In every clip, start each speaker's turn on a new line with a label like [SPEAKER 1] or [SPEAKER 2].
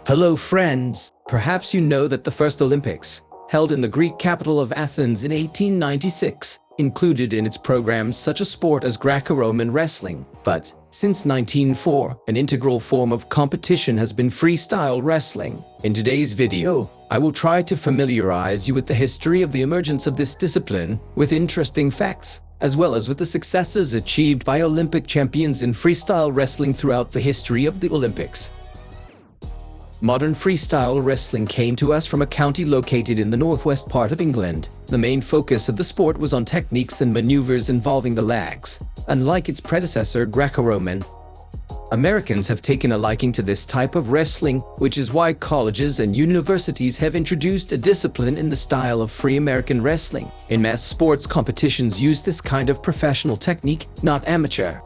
[SPEAKER 1] Hello friends! Perhaps you know that the first Olympics, held in the Greek capital of Athens in 1896, included in its programs such a sport as Greco-Roman wrestling. But since 1904, an integral form of competition has been freestyle wrestling. In today's video, I will try to familiarize you with the history of the emergence of this discipline, with interesting facts, as well as with the successes achieved by Olympic champions in freestyle wrestling throughout the history of the Olympics. Modern freestyle wrestling came to us from a county located in the northwest part of England. The main focus of the sport was on techniques and maneuvers involving the legs. Unlike its predecessor, Greco-Roman, Americans have taken a liking to this type of wrestling, which is why colleges and universities have introduced a discipline in the style of free American wrestling. In mass sports, competitions use this kind of professional technique, not amateur.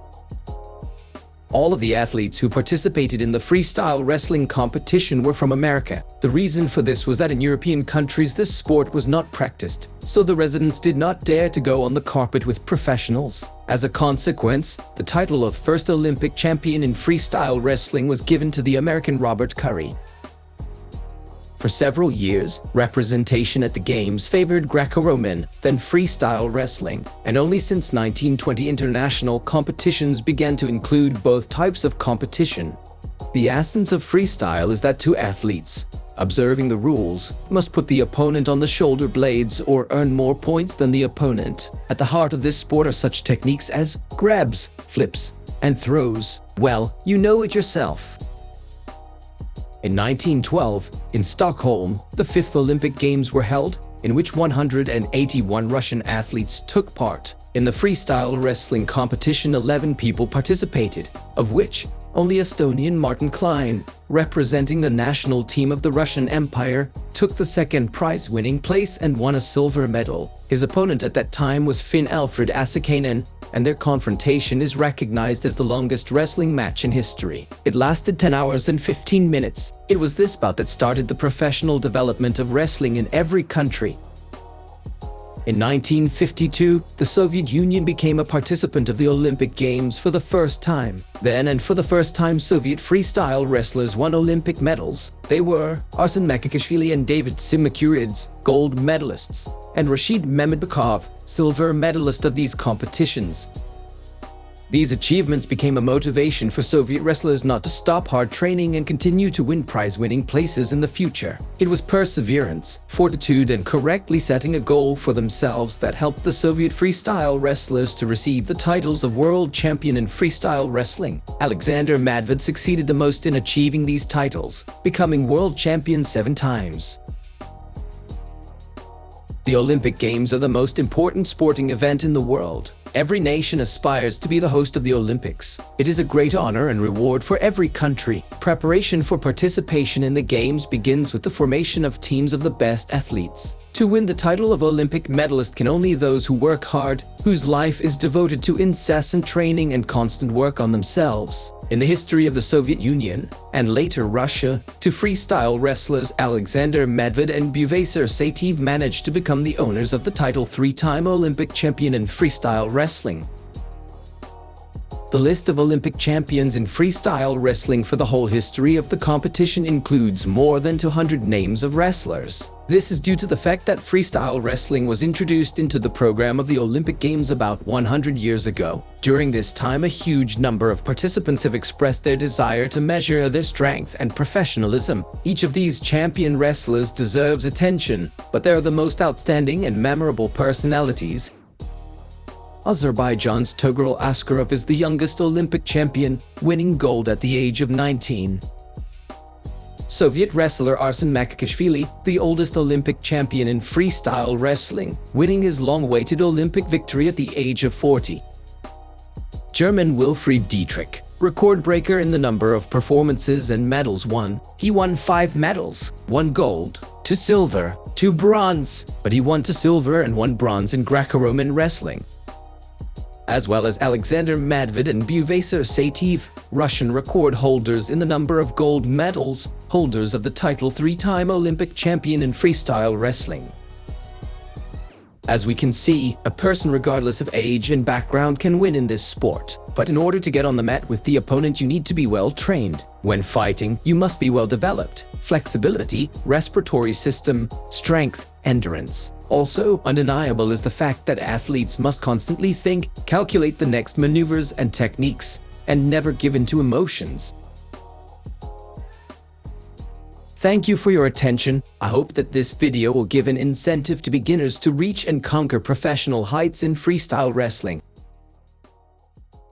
[SPEAKER 1] All of the athletes who participated in the freestyle wrestling competition were from America. The reason for this was that in European countries this sport was not practiced, so the residents did not dare to go on the carpet with professionals. As a consequence, the title of first Olympic champion in freestyle wrestling was given to the American Robert Curry. For several years, representation at the Games favored Greco-Roman, then freestyle wrestling, and only since 1920 international competitions began to include both types of competition. The essence of freestyle is that two athletes, observing the rules, must put the opponent on the shoulder blades or earn more points than the opponent. At the heart of this sport are such techniques as grabs, flips, and throws. Well, you know it yourself. In 1912, in Stockholm, the fifth Olympic Games were held, in which 181 Russian athletes took part. In the freestyle wrestling competition, 11 people participated, of which only Estonian Martin Klein, representing the national team of the Russian Empire, took the second prize-winning place and won a silver medal. His opponent at that time was Finn Alfred Asakainen, and their confrontation is recognized as the longest wrestling match in history. It lasted 10 hours and 15 minutes. It was this bout that started the professional development of wrestling in every country. In 1952, the Soviet Union became a participant of the Olympic Games for the first time. Then, and for the first time, Soviet freestyle wrestlers won Olympic medals. They were Arsen Makakashvili and David Simakuridze, gold medalists, and Rashid Mehmedbekov, silver medalist of these competitions. These achievements became a motivation for Soviet wrestlers not to stop hard training and continue to win prize-winning places in the future. It was perseverance, fortitude, and correctly setting a goal for themselves that helped the Soviet freestyle wrestlers to receive the titles of world champion in freestyle wrestling. Alexander Madvid succeeded the most in achieving these titles, becoming world champion 7 times. The Olympic Games are the most important sporting event in the world. Every nation aspires to be the host of the Olympics. It is a great honor and reward for every country. Preparation for participation in the Games begins with the formation of teams of the best athletes. To win the title of Olympic medalist can only those who work hard, whose life is devoted to incessant training and constant work on themselves. In the history of the Soviet Union, and later Russia, two freestyle wrestlers Alexander Madvid and Buvasar Saitiev managed to become the owners of the title, 3-time Olympic champion in freestyle wrestling. The list of Olympic champions in freestyle wrestling for the whole history of the competition includes more than 200 names of wrestlers. This is due to the fact that freestyle wrestling was introduced into the program of the Olympic Games about 100 years ago. During this time, a huge number of participants have expressed their desire to measure their strength and professionalism. Each of these champion wrestlers deserves attention, but they are the most outstanding and memorable personalities. Azerbaijan's Togirul Askarov is the youngest Olympic champion, winning gold at the age of 19. Soviet wrestler Arsen Makakashvili, the oldest Olympic champion in freestyle wrestling, winning his long-awaited Olympic victory at the age of 40. German Wilfried Dietrich, record breaker in the number of performances and medals won. He won 5 medals, 1 gold, 2 silver, 2 bronze, but he won 2 silver and 1 bronze in Greco-Roman wrestling. As well as Alexander Madvid and Buvasar Saitiev, Russian record holders in the number of gold medals, holders of the title, 3-time Olympic champion in freestyle wrestling. As we can see, a person regardless of age and background can win in this sport. But in order to get on the mat with the opponent, you need to be well trained. When fighting, you must be well developed. Flexibility, respiratory system, strength, endurance. Also, undeniable is the fact that athletes must constantly think, calculate the next maneuvers and techniques, and never give in to emotions. Thank you for your attention. I hope that this video will give an incentive to beginners to reach and conquer professional heights in freestyle wrestling.